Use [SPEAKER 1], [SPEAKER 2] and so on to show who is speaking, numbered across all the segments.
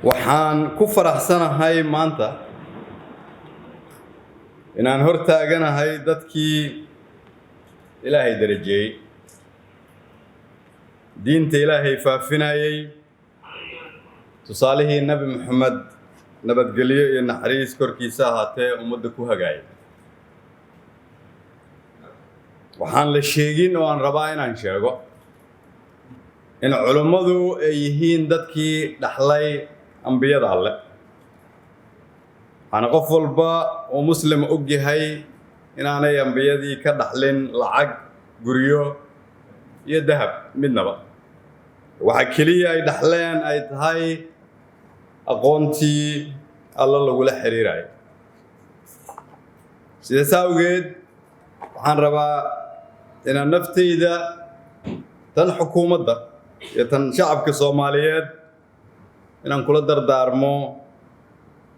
[SPEAKER 1] waxaan ku faraxsanahay maanta inaan hortaaganahay dadkii Ilaahay darajay diinta Ilaahay faafinayay tusaalihii Nabi Muhammad nabadgelyo iyo naxariis korkiisa ahaatee ummadda ku hagaayay waxaan la sheegin oo aan rabaa inaan sheego in culimadu ay yihiin dadkii dhaxlay ambiyada alle ana qof walba oo muslim og yahay inaanay ambiyadii ka dhaxlin lacag guryo iyo dahab midnaba waxa kaliya ay dhaxleen ay tahay aqoontii alla lagula xiriiray sidaas awgeed waxaan rabaa inaan naftayda tan xukuumadda iyo tan shacabka Soomaaliyeed inaan kula dardaarmo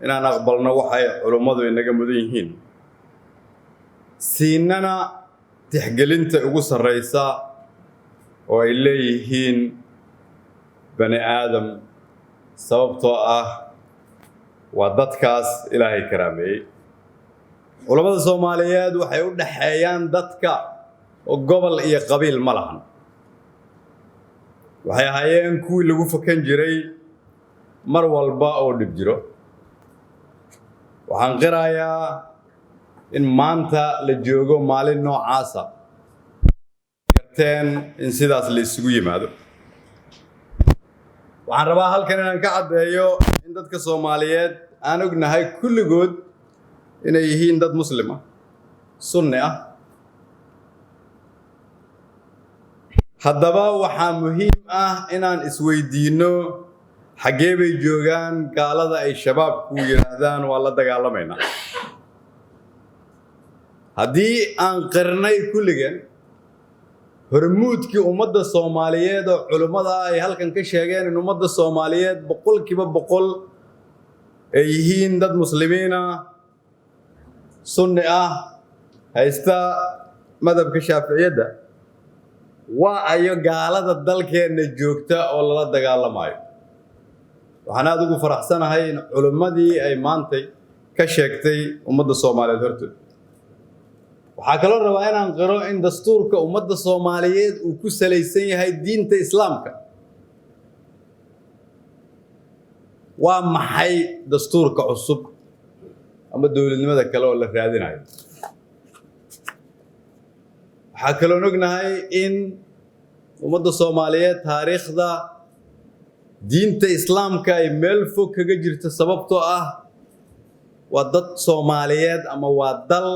[SPEAKER 1] inaan aqbalno waxay culimadu inaga mudan yihiin siinana tixgelinta ugu sareysa oo ay leeyihiin bani aadam sababtoo ah waa dadkaas Ilaahay karaameeyay culimada Soomaaliyeed waxay u dhaxeeyaan dadka oo gobol iyo qabiil ma lahan waxay ahaayeen kuwii lagu fakan jiray mar walba oo dhib jiro waxaan qirayaa in maanta la joogo maalin noocaasa garteen in sidaas la isugu yimaado waxaan rabaa halkan inaan ka caddeeyo in dadka Soomaaliyeed aan ognahay kulligood inay yihiin dad muslim ah sunni ah haddaba waxaa muhiim ah inaan isweydiino xagee bay joogaan gaalada ay shabaabku yiraahdaan waa la dagaalamayna haddii aan qirnay kulligan hormuudkii ummadda Soomaaliyeed oo culimada ay halkan ka sheegeen in ummadda Soomaaliyeed boqolkiiba boqol ay yihiin dad muslimiina sunni ah haysta madhabka Shaafiiciyada waa ayo gaalada dalkeena joogta oo lala dagaalamayo waxaan aad ugu faraxsanahay in culimadii ay maantay ka sheegtay ummadda Soomaaliyeed hortooda waxaa kaloo rabaa inaan qiro in dastuurka ummadda Soomaaliyeed uu ku salaysan yahay diinta islaamka waa maxay dastuurka cusub ama dowladnimada kale oo la raadinayo waxaa kaloo ognahay in ummadda Soomaaliyeed taariikhda diinta islaamka ay meel fog kaga jirto sababtoo ah waa dad Soomaaliyeed ama waa dal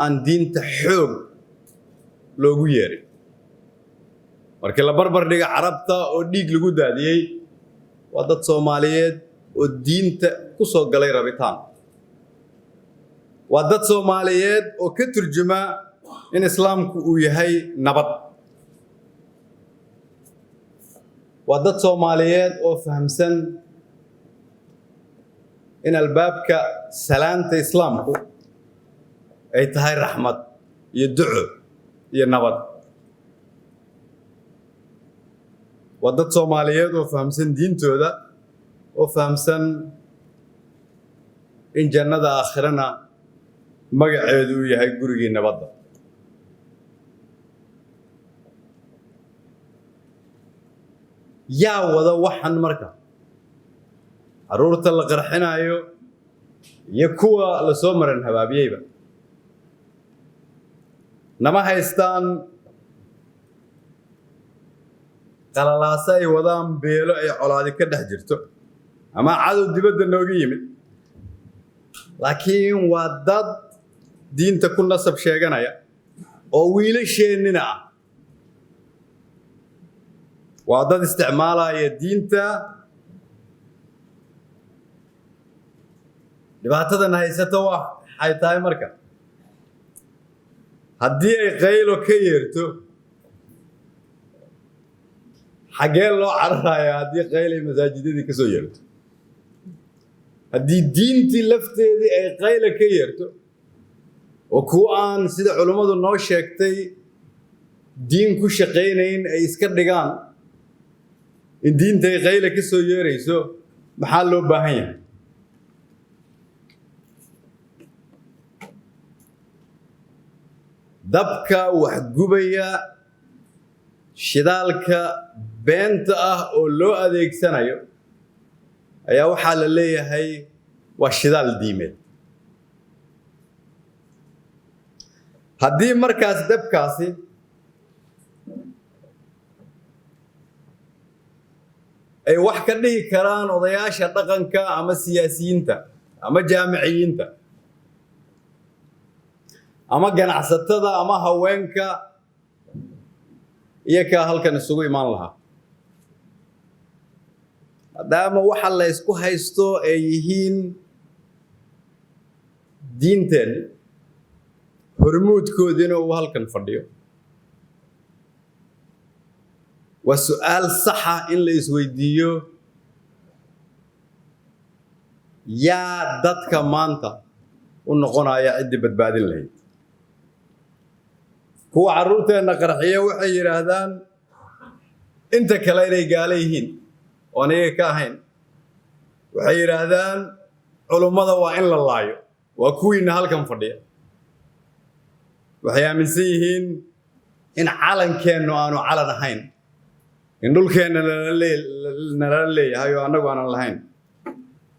[SPEAKER 1] aan diinta xoog loogu yeerin markii la barbar dhiga carabta oo dhiig lagu daadiyay waa dad Soomaaliyeed oo diinta ku soo galay rabitaan waa dad Soomaaliyeed oo ka turjuma in islaamku uu yahay nabad waa dad Soomaaliyeed oo fahamsan in albaabka salaanta islaamku ay tahay raxmad iyo duco iyo nabad waa dad Soomaaliyeed oo fahamsan diintooda oo fahamsan in jannada aakhirana magaceedu uu yahay gurigii nabadda yaa wada waxan marka caruurta la qarxinayo iyo kuwa la soo maran habaabiyayba nama haystaan qalalaasa ay wadaan beelo ay colaadi ka dhex jirto ama cadow dibadda nooga yimid laakiin waa dad diinta ku nasab sheeganaya oo wiilasheenina ah waa dad isticmaalaya diinta dhibaatadan haysato waxay tahay marka haddii ay qaylo ka yeerto xagee loo cararayaa haddii qayl ay masaajidadii ka soo yeerto haddii diintii lafteedii ay qaylo ka yeerto oo kuwa aan sida culimmadu noo sheegtay diin ku shaqaynayn ay iska dhigaan in diintay qayle ka soo yeerayso maxaa loo baahan yahay dabka wax gubaya shidaalka beenta ah oo loo adeegsanayo ayaa waxaa la leeyahay waa shidaal diimeed haddii markaas dabkaasi ay wax ka dhihi karaan odayaasha dhaqanka ama siyaasiyiinta ama jaamiciyiinta ama ganacsatada ama haweenka iyaga halkan isugu imaan lahaa maadaama waxa la isku haysto ay yihiin diinteen hormuudkoodina uu halkan fadhiyo waa su'aal saxa in la isweydiiyo yaa dadka maanta u noqonaya ciddii badbaadin lahayd kuwa carruurteenna qarxiya waxay yidhaahdaan inta kale inay gaalo yihiin oo aniga ka ahayn waxay yidhaahdaan culummada waa in la laayo waa kuwiina halkan fadhiya waxay aaminsan yihiin in calankeennu aanu calan ahayn in dhulkeenna nala leeyahay oo annagu aanan lahayn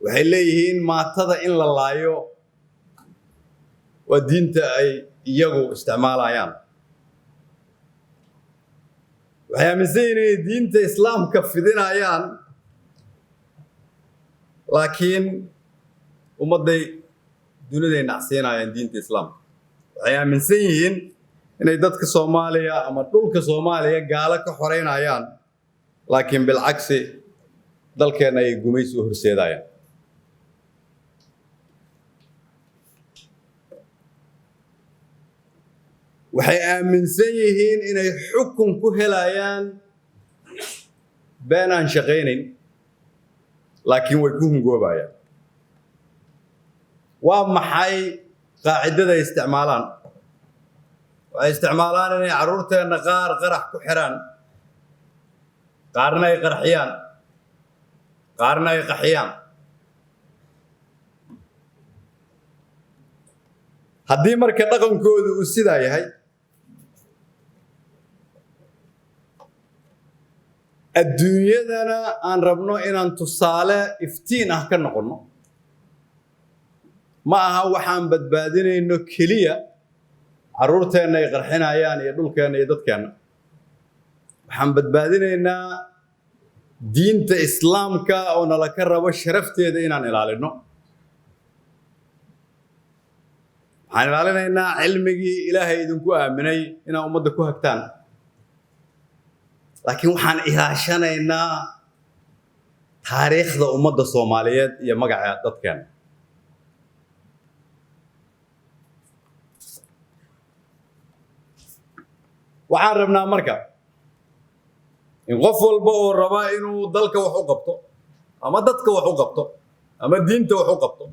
[SPEAKER 1] waxay leeyihiin maatada in la laayo waa diinta ay iyagu isticmaalayaan waxay aaminsan yihiin inay diinta islaamka fidinayaan laakiin ummadday duniday nacsiinayaan diinta islaamka waxay aaminsan yihiin inay dadka Soomaaliya ama dhulka Soomaaliya gaalo ka xoreynayaan laakiin bilcagsi dalkeena ay gumaysi u horseedayaan waxay aaminsan yihiin inay xukun ku helayaan been aan shaqaynayn laakiin way ku hungoobayaan waa maxay qaacidada ay isticmaalaan waxay isticmaalaan inay carruurteenna qaar qarax ku xiraan qaarna ay qarxiyaan qaarna ay qaxiyaan haddii marka dhaqankoodu uu sidaa yahay adduunyadana aan rabno inaan tusaale iftiin ah ka noqonno ma aha waxaan badbaadinayno keliya carruurteenna ay qarxinayaan iyo dhulkeenna iyo dadkeenna waxaan badbaadinaynaa diinta islaamka oo nala ka rabo sharafteeda inaan ilaalino waxaan ilaalinaynaa cilmigii ilaahay idinku aaminay inaan ummadda ku hagtaan laakiin waxaan ilaashanaynaa taariikhda ummadda Soomaaliyeed iyo magaca dadkeena waxaan rabnaa marka in qof walba oo raba inuu dalka wax u qabto ama dadka wax u qabto ama diinta wax u qabto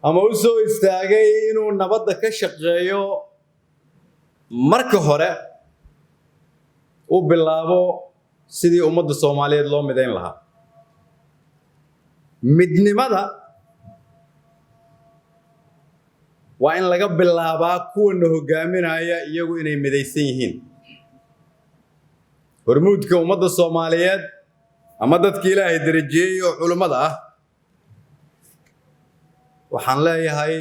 [SPEAKER 1] ama u soo istaagay inuu nabadda ka shaqeeyo marka hore u bilaabo sidii ummadda Soomaaliyeed loo midayn lahaa midnimada waa in laga bilaabaa kuwana hogaaminaya iyagu inay midaysan yihiin hormuudka ummadda Soomaaliyeed ama dadka Ilaahay darajeeyay oo culimada ah waxaan leeyahay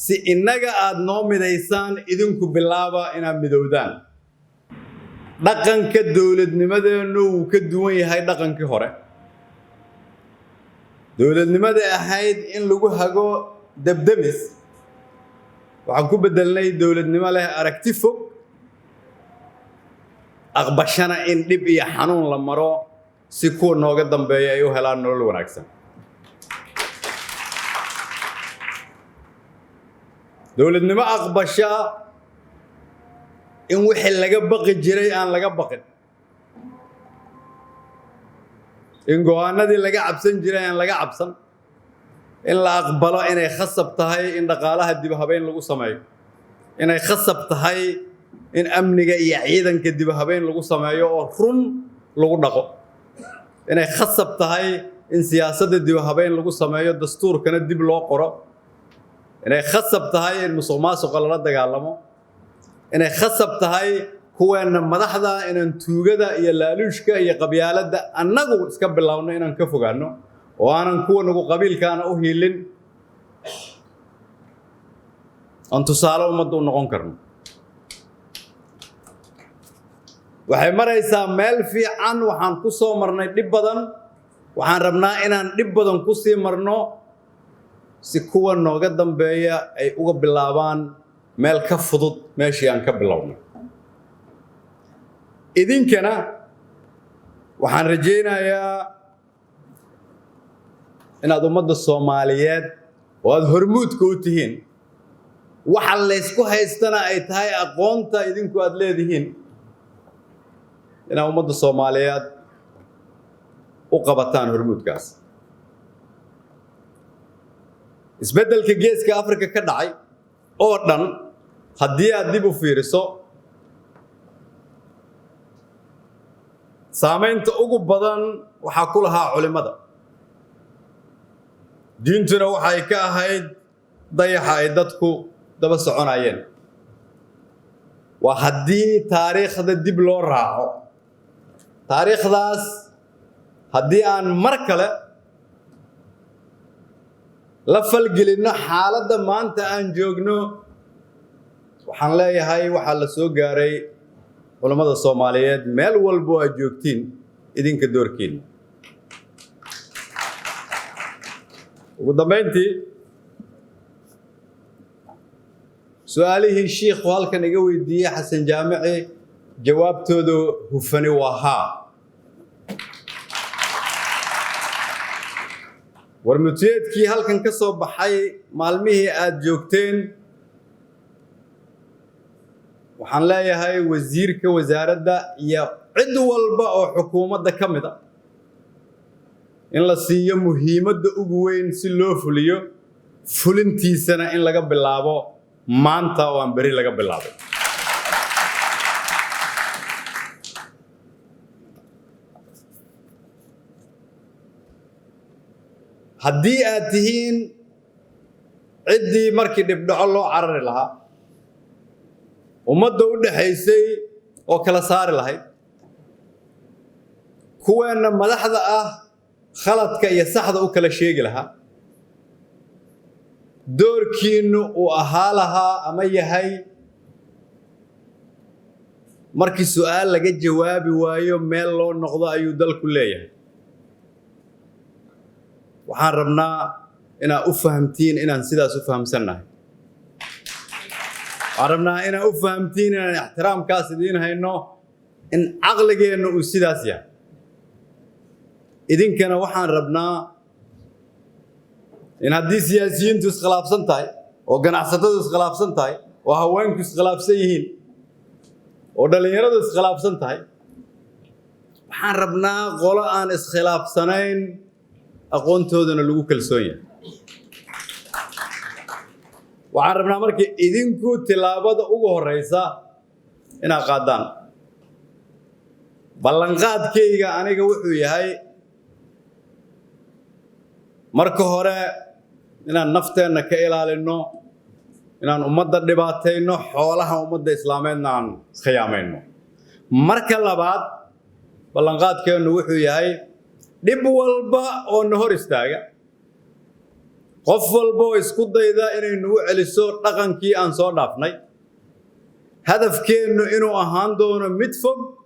[SPEAKER 1] si inaga aad noo midaysaan idinku bilaaba inaad midowdaan dhaqanka dawladnimadeenu uu ka duwan yahay dhaqankii hore dawladnimada ahayd in lagu hago dabdamis waxaan ku bedelnay dawladnimo leh aragti fog aqbashana in dhib iyo xanuun la maro si kuwa nooga dambeeya ay u helaan nolol wanaagsan dawladnimo aqbasha in wixii laga baqi jiray aan laga baqin in go'aanadii laga cabsan jiray aan laga cabsan in la aqbalo inay khasab tahay in dhaqaalaha dib habeyn lagu sameeyo inay khasab tahay in amniga iyo ciidanka dib habeyn lagu sameeyo oo run lagu dhaqo inay khasab tahay in siyaasadda dib u habeyn lagu sameeyo dastuurkana dib loo qoro inay khasab tahay in musuqmaasuqa lala dagaalamo inay khasab tahay kuweena madaxda inaan tuugada iyo laaluushka iyo qabyaaladda annagu iska bilowno inaan ka fogaano oo aanan kuwa nagu qabiilkaana u hiilin aan tusaale ummadda u noqon karno waxay maraysaa meel fiican waxaan ku soo marnay dhib badan waxaan rabnaa inaan dhib badan ku sii marno si kuwa nooga dambeeya ay uga bilaabaan meel ka fudud meeshii aan ka bilownay idinkana waxaan rajaynayaa inaad ummadda Soomaaliyeed oo aad hormuudka u tihiin waxa la isku haystana ay tahay aqoonta idinku aad leedihiin inaa ummadda Soomaaliyeed u qabataan hormuudkaas isbeddelka geeska Afrika ka dhacay oo dhan haddii aad dib u fiiriso saamaynta ugu badan waxaa ku lahaa culimada diintuna waxay ka ahayd dayaxa ay dadku daba soconayeen waa haddii taariikhda dib loo raaco taariikhdaas haddii aan mar kale la falgelinno xaaladda maanta aan joogno waxaan leeyahay waxaa la soo gaaray culimada Soomaaliyeed meel walbo ay joogtiin idinka doorkiina ugu dambeyntii su'aalihii sheekhu halkan iga weydiiyay Xasan Jaamici jawaabtoodu hufani waa haa warmutiyeedkii halkan ka soo baxay maalmihii aad joogteen waxaan leeyahay wasiirka wasaaradda iyo cid walba oo xukuumadda ka mid ah in la siiyo muhiimadda ugu weyn si loo fuliyo fulintiisana in laga bilaabo maanta oo aan beri laga bilaabay haddii aad tihiin ciddii markii dhibdhaco loo carari lahaa ummadda u dhaxaysay oo kala saari lahayd kuweena madaxda ah khaladka iyo saxda u kala sheegi lahaa doorkiinu uu ahaa lahaa ama yahay markii su'aal laga jawaabi waayo meel loo noqdo ayuu dalku leeyahay waxaan rabnaa inaad u fahamtiin inaan sidaas u fahamsannahay waxaan rabnaa inaad u fahamtiin inaan ixtiraamkaas idiin hayno in caqligeenna uu sidaas yahay idinkana waxaan rabnaa in haddii siyaasiyiintu iskhilaafsan tahay oo ganacsatadu iskhilaafsan tahay oo haweenku iskhilaafsan yihiin oo dhallinyaradu iskhilaafsan tahay waxaan rabnaa qolo aan iskhilaafsanayn aqoontoodana lagu kalsoon yahay waxaan rabnaa markii idinku tilaabada ugu horeysa inaad qaadaan ballanqaadkayga aniga wuxuu yahay marka hore inaan nafteenna ka ilaalino inaan ummadda dhibaatayno xoolaha ummadda islaameedna aan khiyaamayno marka labaad ballanqaadkeennu wuxuu yahay dhib walba oo na hor istaaga qof walba oo isku dayda inay nagu celiso dhaqankii aan soo dhaafnay hadafkeennu inuu ahaan doono mid fog